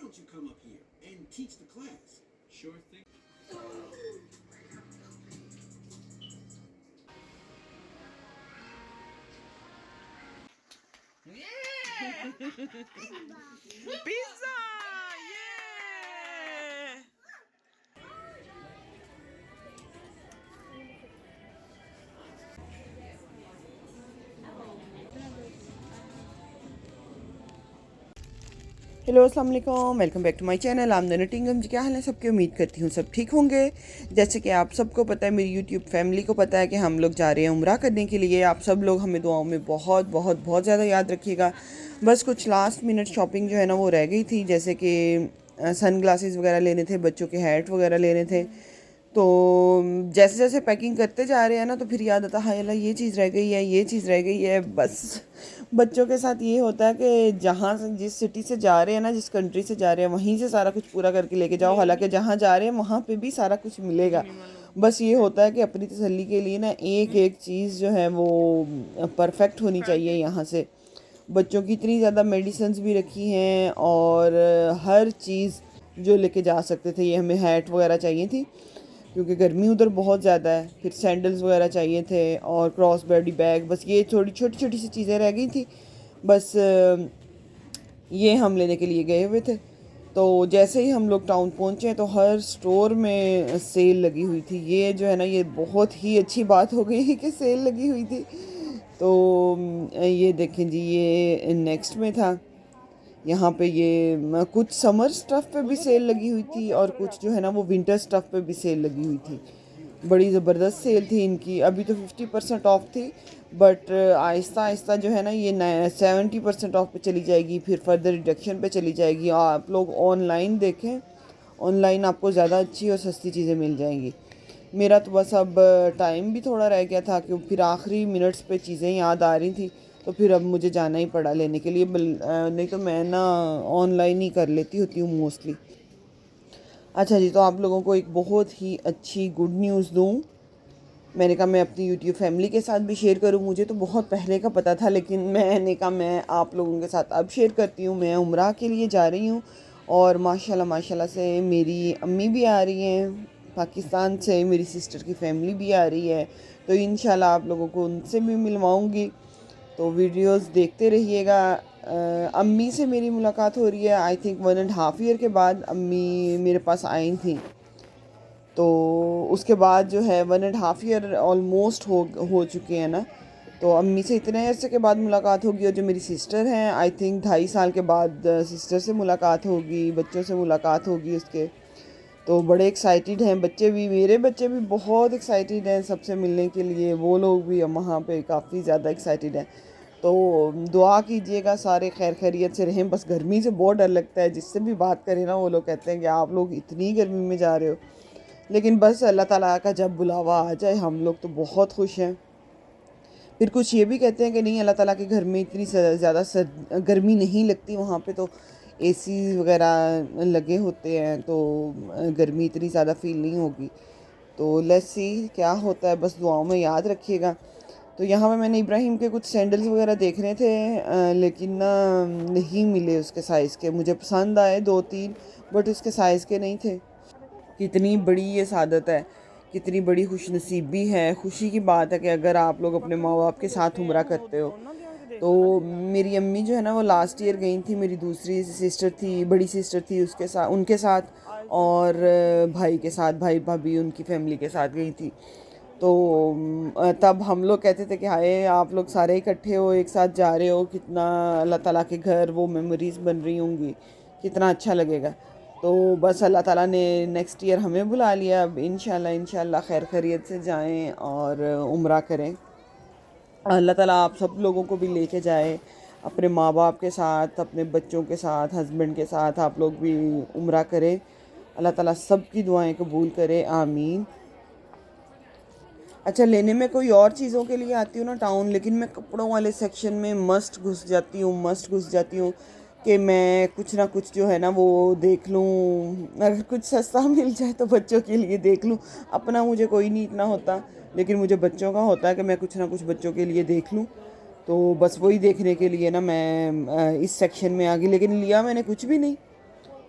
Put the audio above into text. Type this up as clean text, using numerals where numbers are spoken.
don't you come up here and teach the class? Sure thing. Yeah! Pizza! Yeah! Hello अस्सलाम वालेकुम, welcome back to my channel आमदन टिंगम जी। क्या हाल है सबकी? उम्मीद करती हूँ सब ठीक होंगे। जैसे कि आप सबको पता है, मेरी यूट्यूब फैमिली को पता है कि हम लोग जा रहे हैं उम्रा करने के लिए। आप सब लोग हमें दुआओं में बहुत बहुत बहुत ज़्यादा याद रखिएगा। बस कुछ लास्ट मिनट शॉपिंग जो है ना वो रह गई थी, जैसे कि सन ग्लासेस वगैरह लेने थे, बच्चों के हैट वगैरह लेने थे। तो जैसे जैसे पैकिंग करते जा रहे हैं ना, तो फिर याद आता है, हाय ये चीज़ रह गई है, ये चीज़ रह गई है। बस बच्चों के साथ ये होता है कि जहाँ से, जिस सिटी से जा रहे हैं ना, जिस कंट्री से जा रहे हैं, वहीं से सारा कुछ पूरा करके लेके जाओ। हालांकि जहाँ जा रहे हैं वहाँ पे भी सारा कुछ मिलेगा। बस ये होता है कि अपनी तसल्ली के लिए ना एक एक चीज़ जो है वो परफेक्ट होनी चाहिए। यहाँ से बच्चों की इतनी ज़्यादा मेडिसिन्स भी रखी हैं, और हर चीज़ जो लेके जा सकते थे। ये हमें हैट वगैरह चाहिए थी क्योंकि गर्मी उधर बहुत ज़्यादा है। फिर सैंडल्स वगैरह चाहिए थे और क्रॉस बॉडी बैग। बस ये थोड़ी छोटी छोटी सी चीज़ें रह गई थी। बस ये हम लेने के लिए गए हुए थे। तो जैसे ही हम लोग टाउन पहुँचे तो हर स्टोर में सेल लगी हुई थी। ये जो है ना, ये बहुत ही अच्छी बात हो गई कि सेल लगी हुई थी। तो ये देखें जी, ये नेक्स्ट में था। यहाँ पे ये कुछ समर स्टफ़ पे भी सेल लगी हुई थी, और कुछ जो है ना वो विंटर स्टफ़ पे भी सेल लगी हुई थी। बड़ी ज़बरदस्त सेल थी इनकी। अभी तो 50% ऑफ थी, बट आहिस्ता आहिस्ता जो है ना ये 70% ऑफ पे चली जाएगी, फिर फर्दर रिडक्शन पे चली जाएगी। आप लोग ऑनलाइन देखें, ऑनलाइन आपको ज़्यादा अच्छी और सस्ती चीज़ें मिल जाएंगी। मेरा तो बस अब टाइम भी थोड़ा रह गया था, कि फिर आखिरी मिनट्स पे चीज़ें याद आ रही थी, तो फिर अब मुझे जाना ही पड़ा लेने के लिए। नहीं तो मैं ना ऑनलाइन ही कर लेती होती हूँ मोस्टली। अच्छा जी, तो आप लोगों को एक बहुत ही अच्छी गुड न्यूज़ दूँ। मैंने कहा मैं अपनी यूट्यूब फैमिली के साथ भी शेयर करूँ। मुझे तो बहुत पहले का पता था, लेकिन मैंने कहा मैं आप लोगों के साथ अब शेयर करती हूँ। मैं उम्रा के लिए जा रही हूँ, और माशाल्लाह माशाल्लाह से मेरी अम्मी भी आ रही हैं पाकिस्तान से, मेरी सिस्टर की फैमिली भी आ रही है। तो इंशाल्लाह आप लोगों को उनसे भी मिलवाऊँगी। तो वीडियोस देखते रहिएगा। अम्मी से मेरी मुलाकात हो रही है, आई थिंक 1.5 ईयर के बाद अम्मी मेरे पास आई थी। तो उसके बाद जो है 1.5 ईयर ऑलमोस्ट हो चुके हैं ना। तो अम्मी से इतने अरसे के बाद मुलाकात होगी। और जो मेरी सिस्टर हैं, आई थिंक 2.5 साल के बाद सिस्टर से मुलाकात होगी, बच्चों से मुलाकात होगी उसके। तो बड़े एक्साइटेड हैं बच्चे भी, मेरे बच्चे भी बहुत एक्साइटेड हैं सबसे मिलने के लिए। वो लोग भी वहाँ पे काफ़ी ज़्यादा एक्साइटेड हैं। तो दुआ कीजिएगा सारे खैर खैरियत से रहें। बस गर्मी से बहुत डर लगता है, जिससे भी बात करें ना वो लोग कहते हैं कि आप लोग इतनी गर्मी में जा रहे हो। लेकिन बस अल्लाह ताला का जब बुलावा आ जाए, हम लोग तो बहुत खुश हैं। फिर कुछ ये भी कहते हैं कि नहीं, अल्लाह ताला के घर में इतनी ज़्यादा गर्मी नहीं लगती, वहाँ पे तो एसी वगैरह लगे होते हैं, तो गर्मी इतनी ज़्यादा फील नहीं होगी। तो लेट्स सी क्या होता है, बस दुआओं में याद रखिएगा। तो यहाँ पे मैंने इब्राहिम के कुछ सैंडल्स वगैरह देख रहे थे, लेकिन ना नहीं मिले उसके साइज़ के। मुझे पसंद आए 2-3, बट उसके साइज़ के नहीं थे। कितनी बड़ी ये सादत है, कितनी बड़ी खुश नसीबी है, खुशी की बात है कि अगर आप लोग अपने माँ बाप के साथ उम्रा करते हो। तो मेरी अम्मी जो है ना वो लास्ट ईयर गई थी, मेरी दूसरी सिस्टर थी, बड़ी सिस्टर थी, उसके साथ, उनके साथ, और भाई के साथ, भाई भाभी उनकी फैमिली के साथ गई थी। तो तब हम लोग कहते थे कि हाय आप लोग सारे इकट्ठे हो, एक साथ जा रहे हो, कितना अल्लाह ताला के घर वो मेमोरीज़ बन रही होंगी, कितना अच्छा लगेगा। तो बस अल्लाह ताला ने नेक्स्ट ईयर हमें बुला लिया। अब इंशाल्लाह खैर खैरियत से जाएं और उम्रा करें। अल्लाह ताला आप सब लोगों को भी लेके जाए, अपने माँ बाप के साथ, अपने बच्चों के साथ, हस्बैंड के साथ आप लोग भी उम्रा करें। अल्लाह ताला सब की दुआएं कबूल करे, आमीन। अच्छा, लेने में कोई और चीज़ों के लिए आती हूँ ना टाउन, लेकिन मैं कपड़ों वाले सेक्शन में मस्ट घुस जाती हूँ कि मैं कुछ ना कुछ जो है ना वो देख लूँ। अगर कुछ सस्ता मिल जाए तो बच्चों के लिए देख लूँ। अपना मुझे कोई नहीं इतना होता, लेकिन मुझे बच्चों का होता है कि मैं कुछ ना कुछ बच्चों के लिए देख लूँ। तो बस वही देखने के लिए ना मैं इस सेक्शन में आ गई, लेकिन लिया मैंने कुछ भी नहीं।